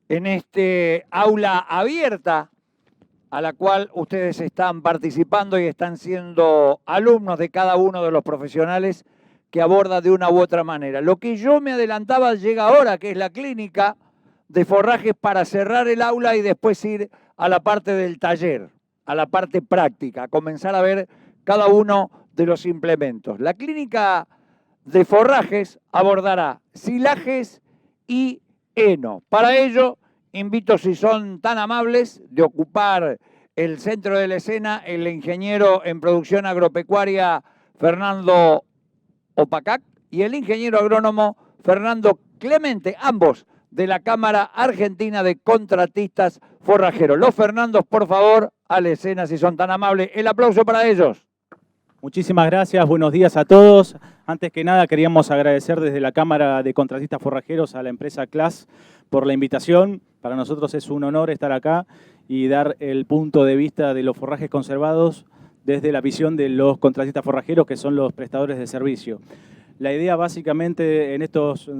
en este aula abierta a la cual ustedes están participando y están siendo alumnos de cada uno de los profesionales que aborda de una u otra manera. Lo que yo me adelantaba llega ahora, que es la clínica de forrajes para cerrar el aula y después ir a la parte del taller, a la parte práctica, a comenzar a ver cada uno de los implementos. La clínica de forrajes abordará silajes y heno. Para ello, invito, si son tan amables, de ocupar el centro de la escena el ingeniero en producción agropecuaria Fernando Opacac y el ingeniero agrónomo Fernando Clemente, ambos de la Cámara Argentina de Contratistas Forrajeros. Los Fernandos, por favor, a la escena, si son tan amables. El aplauso para ellos. Muchísimas gracias, buenos días a todos. Antes que nada queríamos agradecer desde la Cámara de Contratistas Forrajeros a la empresa CLAS por la invitación. Para nosotros es un honor estar acá y dar el punto de vista de los forrajes conservados desde la visión de los contratistas forrajeros, que son los prestadores de servicio. La idea básicamente en estos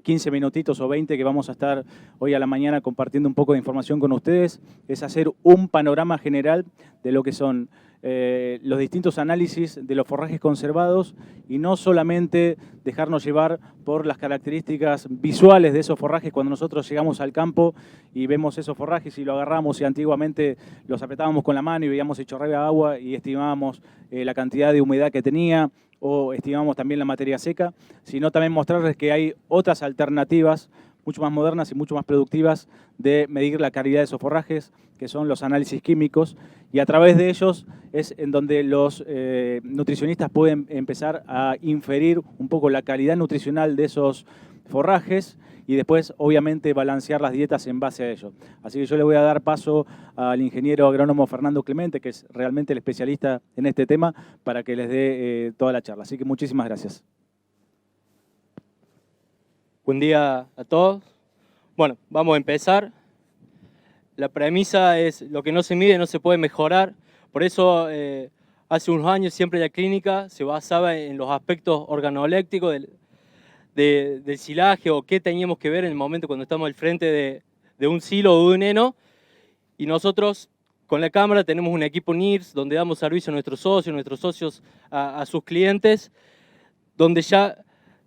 15 minutitos o 20 que vamos a estar hoy a la mañana compartiendo un poco de información con ustedes es hacer un panorama general de lo que son los distintos análisis de los forrajes conservados y no solamente dejarnos llevar por las características visuales de esos forrajes cuando nosotros llegamos al campo y vemos esos forrajes y lo agarramos y antiguamente los apretábamos con la mano y veíamos si chorreaba agua y estimábamos la cantidad de humedad que tenía o estimamos también la materia seca, sino también mostrarles que hay otras alternativas mucho más modernas y mucho más productivas de medir la calidad de esos forrajes, que son los análisis químicos, y a través de ellos es en donde los nutricionistas pueden empezar a inferir un poco la calidad nutricional de esos forrajes y después, obviamente, balancear las dietas en base a ello. Así que yo le voy a dar paso al ingeniero agrónomo Fernando Clemente, que es realmente el especialista en este tema, para que les dé toda la charla. Así que muchísimas gracias. Buen día a todos. Bueno, vamos a empezar. La premisa es lo que no se mide no se puede mejorar. Por eso hace unos años siempre la clínica se basaba en los aspectos organolépticos del silaje o qué teníamos que ver en el momento cuando estamos al frente de un silo o de un heno. Y nosotros con la cámara tenemos un equipo NIRS donde damos servicio a nuestros socios a sus clientes, donde ya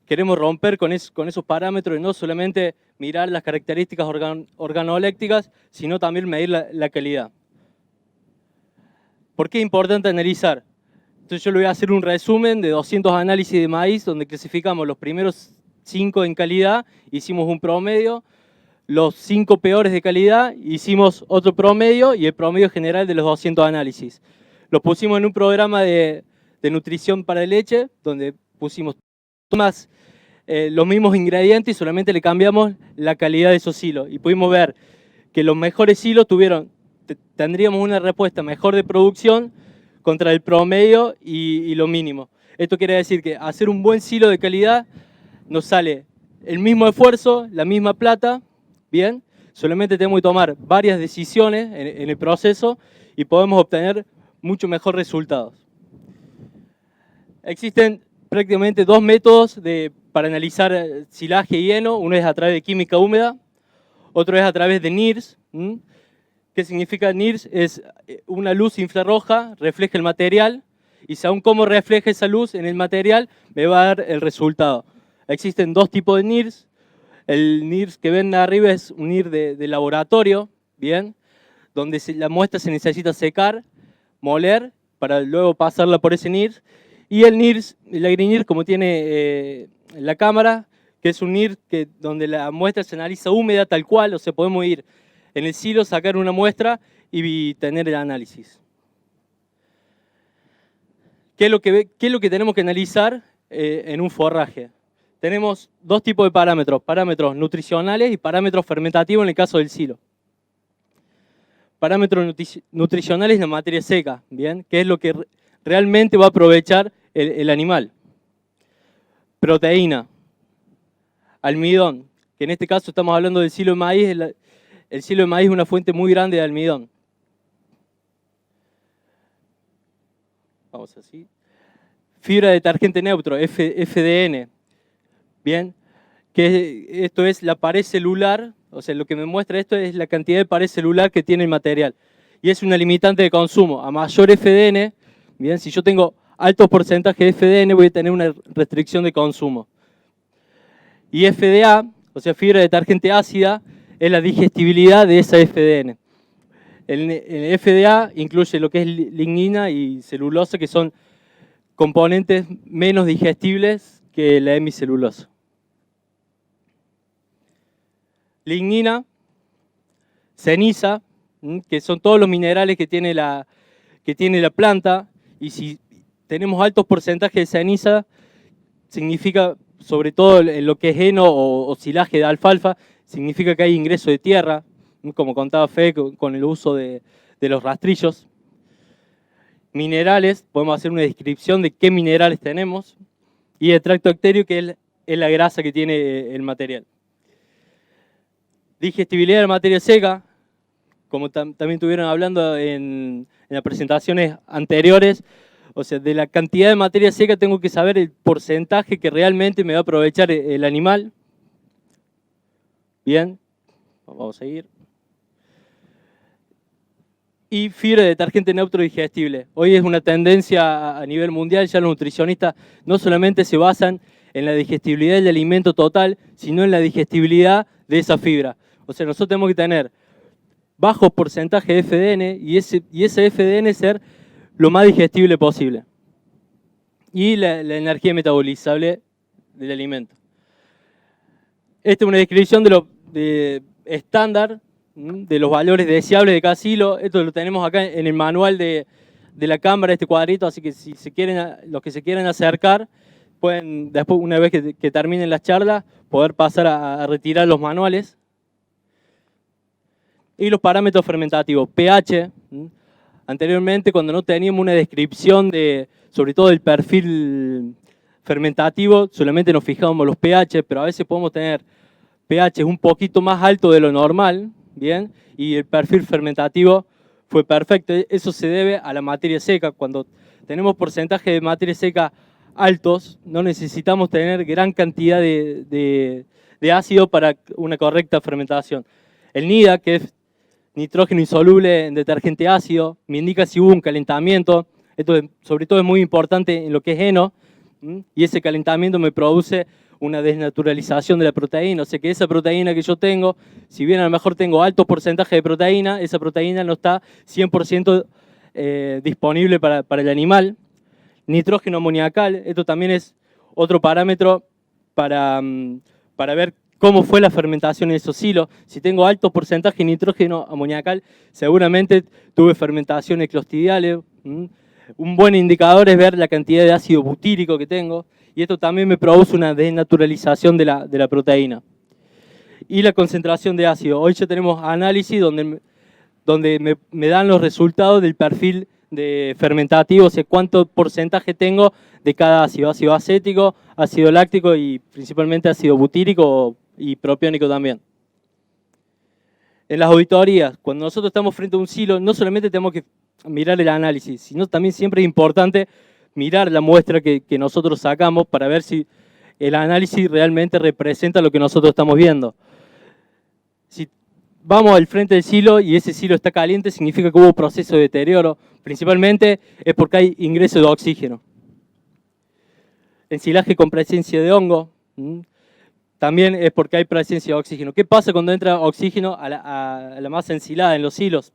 queremos romper con esos parámetros y no solamente mirar las características organolépticas, sino también medir la calidad. ¿Por qué es importante analizar? Entonces yo le voy a hacer un resumen de 200 análisis de maíz donde clasificamos los primeros 5 en calidad, hicimos un promedio, los 5 peores de calidad, hicimos otro promedio y el promedio general de los 200 análisis. Los pusimos en un programa de nutrición para leche donde pusimos más los mismos ingredientes y solamente le cambiamos la calidad de esos hilos. Y pudimos ver que los mejores hilos tendríamos una respuesta mejor de producción contra el promedio y lo mínimo. Esto quiere decir que hacer un buen silo de calidad nos sale el mismo esfuerzo, la misma plata, ¿bien? Solamente tenemos que tomar varias decisiones en el proceso y podemos obtener mucho mejor resultados. Existen prácticamente 2 métodos para analizar silaje y heno. Uno es a través de química húmeda, otro es a través de NIRS. ¿Qué significa NIRS? Es una luz infrarroja, refleja el material y según cómo refleja esa luz en el material me va a dar el resultado. Existen 2 tipos de NIRS. El NIRS que ven arriba es un NIRS de laboratorio, ¿bien? Donde la muestra se necesita secar, moler, para luego pasarla por ese NIRS. Y el NIRS, el AgriNIRS, como tiene la cámara, que es un NIRS donde la muestra se analiza húmeda tal cual, o sea, podemos ir en el silo, sacar una muestra y tener el análisis. ¿Qué es lo que tenemos que analizar en un forraje? Tenemos 2 tipos de parámetros, parámetros nutricionales y parámetros fermentativos en el caso del silo. Parámetros nutricionales en la materia seca, ¿bien? ¿Qué es lo que realmente va a aprovechar el animal? Proteína, almidón, que en este caso estamos hablando del silo de maíz. El silo de maíz es una fuente muy grande de almidón. Vamos así. Fibra detergente neutro, FDN. Bien. que esto es la pared celular, o sea, lo que me muestra esto es la cantidad de pared celular que tiene el material. Y es una limitante de consumo. A mayor FDN, bien, si yo tengo altos porcentajes de FDN, voy a tener una restricción de consumo. Y FDA, o sea, fibra detergente ácida, es la digestibilidad de esa FDN. El FDA incluye lo que es lignina y celulosa, que son componentes menos digestibles que la hemicelulosa. Lignina, ceniza, que son todos los minerales que tiene la planta, y si tenemos altos porcentajes de ceniza, significa, sobre todo en lo que es heno o silaje de alfalfa, significa que hay ingreso de tierra, como contaba Fede con el uso de los rastrillos. Minerales, podemos hacer una descripción de qué minerales tenemos, y el tracto bacterio, que es la grasa que tiene el material. Digestibilidad de la materia seca, como también estuvieron hablando en las presentaciones anteriores, o sea, de la cantidad de materia seca tengo que saber el porcentaje que realmente me va a aprovechar el animal. Bien, vamos a seguir. Y fibra de detergente neutro digestible. Hoy es una tendencia a nivel mundial, ya los nutricionistas no solamente se basan en la digestibilidad del alimento total, sino en la digestibilidad de esa fibra. O sea, nosotros tenemos que tener bajo porcentaje de FDN y ese FDN ser lo más digestible posible. Y la energía metabolizable del alimento. Esta es una descripción de estándar de los valores deseables de cada silo. Esto lo tenemos acá en el manual de la cámara, este cuadrito, así que si los que se quieren acercar, pueden después, una vez que terminen las charlas, poder pasar a retirar los manuales. Y los parámetros fermentativos, pH. Anteriormente, cuando no teníamos una descripción sobre todo del perfil fermentativo, solamente nos fijábamos los pH, pero a veces podemos tener pH un poquito más alto de lo normal, ¿bien? Y el perfil fermentativo fue perfecto. Eso se debe a la materia seca. Cuando tenemos porcentaje de materia seca altos, no necesitamos tener gran cantidad de ácido para una correcta fermentación. El NIDA, que es nitrógeno insoluble en detergente ácido, me indica si hubo un calentamiento. Esto sobre todo es muy importante en lo que es heno, y ese calentamiento me produce una desnaturalización de la proteína, o sea que esa proteína que yo tengo, si bien a lo mejor tengo altos porcentajes de proteína, esa proteína no está 100% disponible para el animal. Nitrógeno amoniacal, esto también es otro parámetro para ver cómo fue la fermentación en esos silos. Si tengo alto porcentaje de nitrógeno amoniacal, seguramente tuve fermentaciones clostridiales. Un buen indicador es ver la cantidad de ácido butírico que tengo, y esto también me produce una desnaturalización de la proteína. Y la concentración de ácido. Hoy ya tenemos análisis donde me dan los resultados del perfil de fermentativo, o sea, cuánto porcentaje tengo de cada ácido. Ácido acético, ácido láctico y principalmente ácido butírico y propiónico también. En las auditorías, cuando nosotros estamos frente a un silo, no solamente tenemos que mirar el análisis, sino también siempre es importante mirar la muestra que nosotros sacamos para ver si el análisis realmente representa lo que nosotros estamos viendo. Si vamos al frente del silo y ese silo está caliente, significa que hubo proceso de deterioro. Principalmente es porque hay ingreso de oxígeno. Ensilaje con presencia de hongo, también es porque hay presencia de oxígeno. ¿Qué pasa cuando entra oxígeno a la masa ensilada en los silos?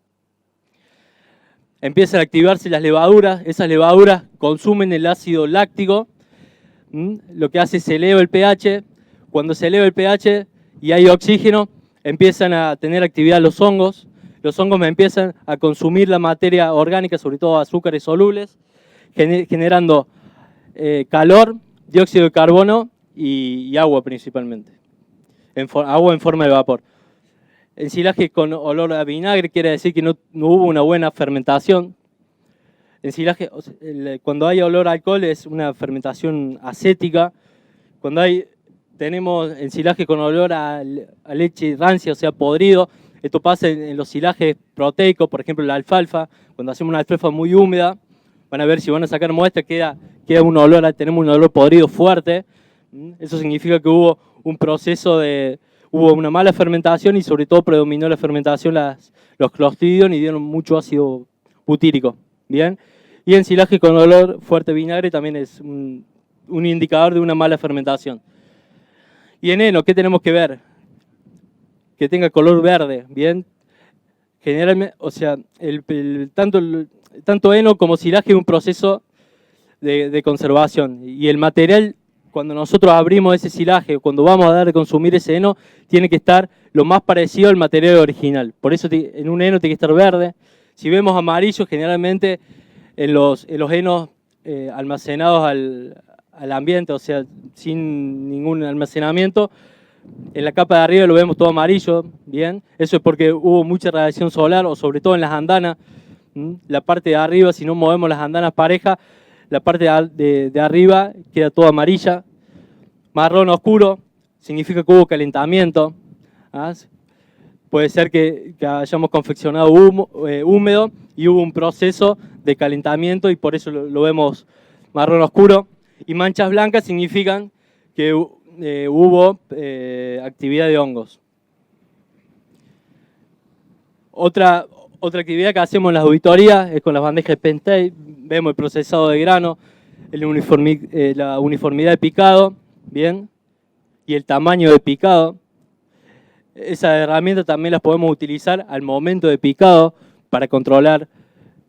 Empiezan a activarse las levaduras, esas levaduras consumen el ácido láctico, lo que hace es se eleva el pH. Cuando se eleva el pH y hay oxígeno, empiezan a tener actividad los hongos me empiezan a consumir la materia orgánica, sobre todo azúcares solubles, generando calor, dióxido de carbono y agua principalmente, agua en forma de vapor. Ensilaje con olor a vinagre quiere decir que no hubo una buena fermentación. Ensilaje, cuando hay olor a alcohol es una fermentación acética. Cuando tenemos ensilaje con olor a leche rancia, o sea, podrido, esto pasa en los silajes proteicos, por ejemplo la alfalfa. Cuando hacemos una alfalfa muy húmeda, van a ver si van a sacar muestra, queda un olor, tenemos un olor podrido fuerte, Eso significa que hubo un proceso hubo una mala fermentación y sobre todo predominó la fermentación los Clostridium y dieron mucho ácido butírico. Bien. Y ensilaje con olor fuerte vinagre también es un indicador de una mala fermentación. Y en heno, ¿qué tenemos que ver? Que tenga color verde, ¿bien? Generalmente, o sea, tanto heno como silaje es un proceso de conservación. Y el material, cuando nosotros abrimos ese silaje, cuando vamos a dar de consumir ese heno, tiene que estar lo más parecido al material original. Por eso en un heno tiene que estar verde. Si vemos amarillo, generalmente en los henos almacenados al ambiente, o sea, sin ningún almacenamiento, en la capa de arriba lo vemos todo amarillo, ¿bien? Eso es porque hubo mucha radiación solar, o sobre todo en las andanas. La parte de arriba, si no movemos las andanas parejas, la parte de arriba queda toda amarilla. Marrón oscuro significa que hubo calentamiento. Puede ser que hayamos confeccionado húmedo y hubo un proceso de calentamiento y por eso lo vemos marrón oscuro. Y manchas blancas significan que hubo actividad de hongos. Otra actividad que hacemos en las auditorías es con las bandejas de Pentei. Vemos el procesado de grano, la uniformidad de picado, ¿bien? Y el tamaño de picado. Esas herramientas también las podemos utilizar al momento de picado para controlar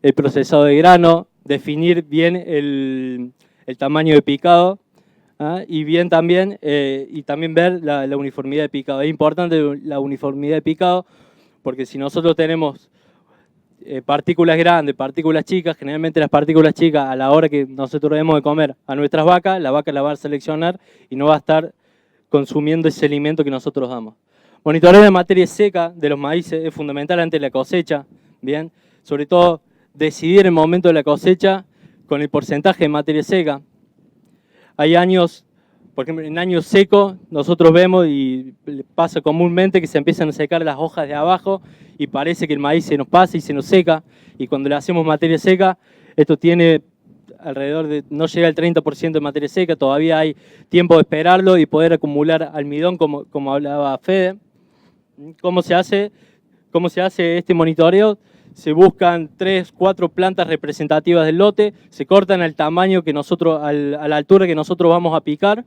el procesado de grano, definir bien el tamaño de picado y también ver la uniformidad de picado. Es importante la uniformidad de picado porque si nosotros tenemos partículas grandes, partículas chicas, generalmente las partículas chicas a la hora que nosotros debemos de comer a nuestras vacas, la vaca la va a seleccionar y no va a estar consumiendo ese alimento que nosotros damos. Monitoreo de materia seca de los maíces es fundamental antes de la cosecha, ¿bien? Sobre todo decidir el momento de la cosecha con el porcentaje de materia seca. Hay años, por ejemplo, en años secos nosotros vemos y pasa comúnmente que se empiezan a secar las hojas de abajo y parece que el maíz se nos pasa y se nos seca y cuando le hacemos materia seca, esto tiene alrededor de, no llega al 30% de materia seca, todavía hay tiempo de esperarlo y poder acumular almidón como hablaba Fede. ¿Cómo se hace este monitoreo? Se buscan 3, 4 plantas representativas del lote, se cortan al tamaño que nosotros, a la altura que nosotros vamos a picar,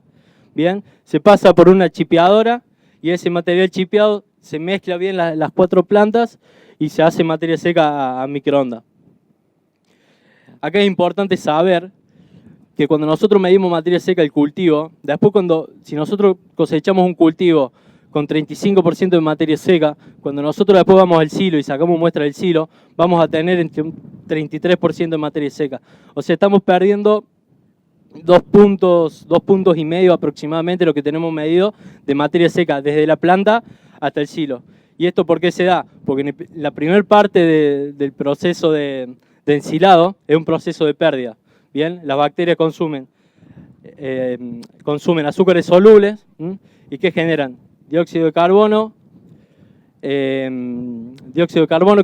¿bien? Se pasa por una chipeadora y ese material chipeado se mezcla bien las 4 plantas y se hace materia seca a microondas. Acá es importante saber que cuando nosotros medimos materia seca del cultivo, después si nosotros cosechamos un cultivo con 35% de materia seca, cuando nosotros después vamos al silo y sacamos muestra del silo, vamos a tener entre un 33% de materia seca. O sea, estamos perdiendo 2 puntos y medio aproximadamente lo que tenemos medido de materia seca desde la planta hasta el silo. ¿Y esto por qué se da? Porque en la primera parte del proceso de ensilado es un proceso de pérdida. Bien, las bacterias consumen azúcares solubles. ¿Y qué generan? Dióxido de carbono,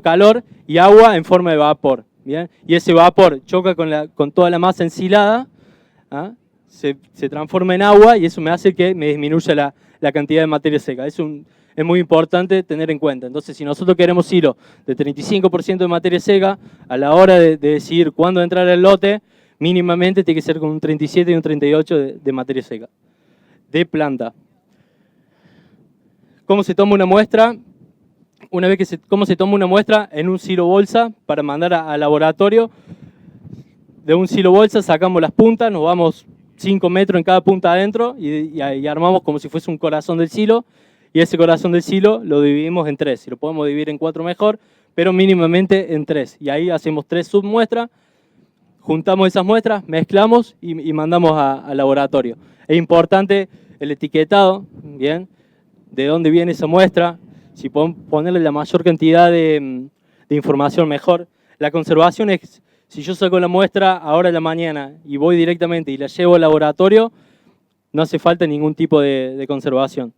calor y agua en forma de vapor. ¿Bien? Y ese vapor choca con toda la masa ensilada, se transforma en agua y eso me hace que me disminuya la cantidad de materia seca. Es muy importante tener en cuenta. Entonces, si nosotros queremos silo de 35% de materia seca, a la hora de decidir cuándo entrar al lote, mínimamente tiene que ser con un 37 y un 38 de materia seca, de planta. ¿Cómo se toma una muestra? ¿Cómo se toma una muestra? En un silo bolsa para mandar al laboratorio. De un silo bolsa sacamos las puntas, nos vamos 5 metros en cada punta adentro y armamos como si fuese un corazón del silo. Y ese corazón del silo lo dividimos en 3. Si lo podemos dividir en 4 mejor, pero mínimamente en 3. Y ahí hacemos 3 submuestras, juntamos esas muestras, mezclamos y mandamos al laboratorio. Es importante el etiquetado, ¿bien? De dónde viene esa muestra, si podemos ponerle la mayor cantidad de información mejor. La conservación es, si yo saco la muestra ahora en la mañana y voy directamente y la llevo al laboratorio, no hace falta ningún tipo de conservación.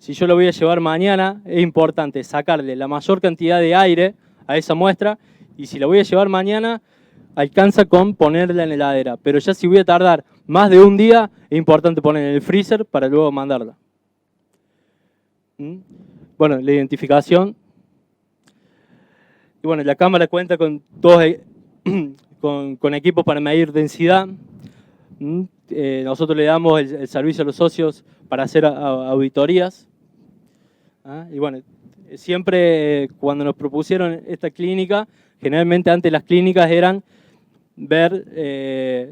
Si yo la voy a llevar mañana, es importante sacarle la mayor cantidad de aire a esa muestra y si la voy a llevar mañana, alcanza con ponerla en la heladera. Pero ya si voy a tardar más de un día, es importante poner en el freezer para luego mandarla. Bueno, la identificación. Y bueno, la cámara cuenta con con equipos para medir densidad. Nosotros le damos el servicio a los socios para hacer auditorías. Y bueno, siempre cuando nos propusieron esta clínica, generalmente antes las clínicas eran ver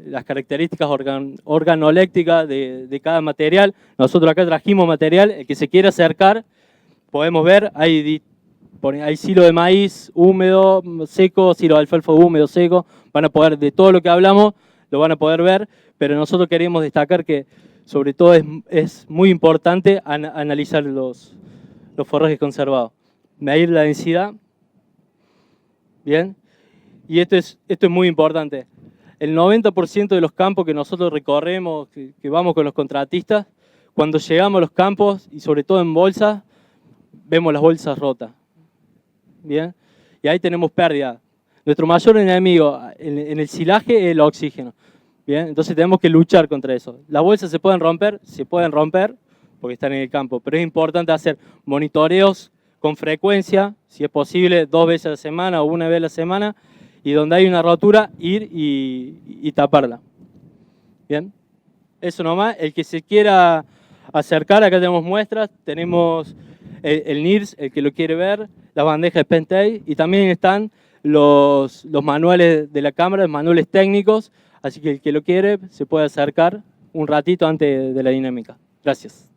las características organolépticas de cada material. Nosotros acá trajimos material, el que se quiera acercar, podemos ver, hay silo de maíz húmedo, seco, silo de alfalfa húmedo, seco, van a poder, de todo lo que hablamos, lo van a poder ver, pero nosotros queremos destacar que sobre todo es muy importante analizar los forrajes conservados. Medir la densidad, bien, y esto es muy importante. El 90% de los campos que nosotros recorremos, que vamos con los contratistas, cuando llegamos a los campos, y sobre todo en bolsas, vemos las bolsas rotas. Bien, y ahí tenemos pérdida. Nuestro mayor enemigo en el silaje es el oxígeno. Bien, entonces tenemos que luchar contra eso. Las bolsas se pueden romper porque están en el campo, pero es importante hacer monitoreos con frecuencia, si es posible 2 veces a la semana o 1 vez a la semana, y donde hay una rotura, ir y taparla. Bien, eso nomás. El que se quiera acercar, acá tenemos muestras, tenemos el NIRS, el que lo quiere ver, las bandejas de Pentei, y también están los manuales de la cámara, manuales técnicos, así que el que lo quiere se puede acercar un ratito antes de la dinámica. Gracias.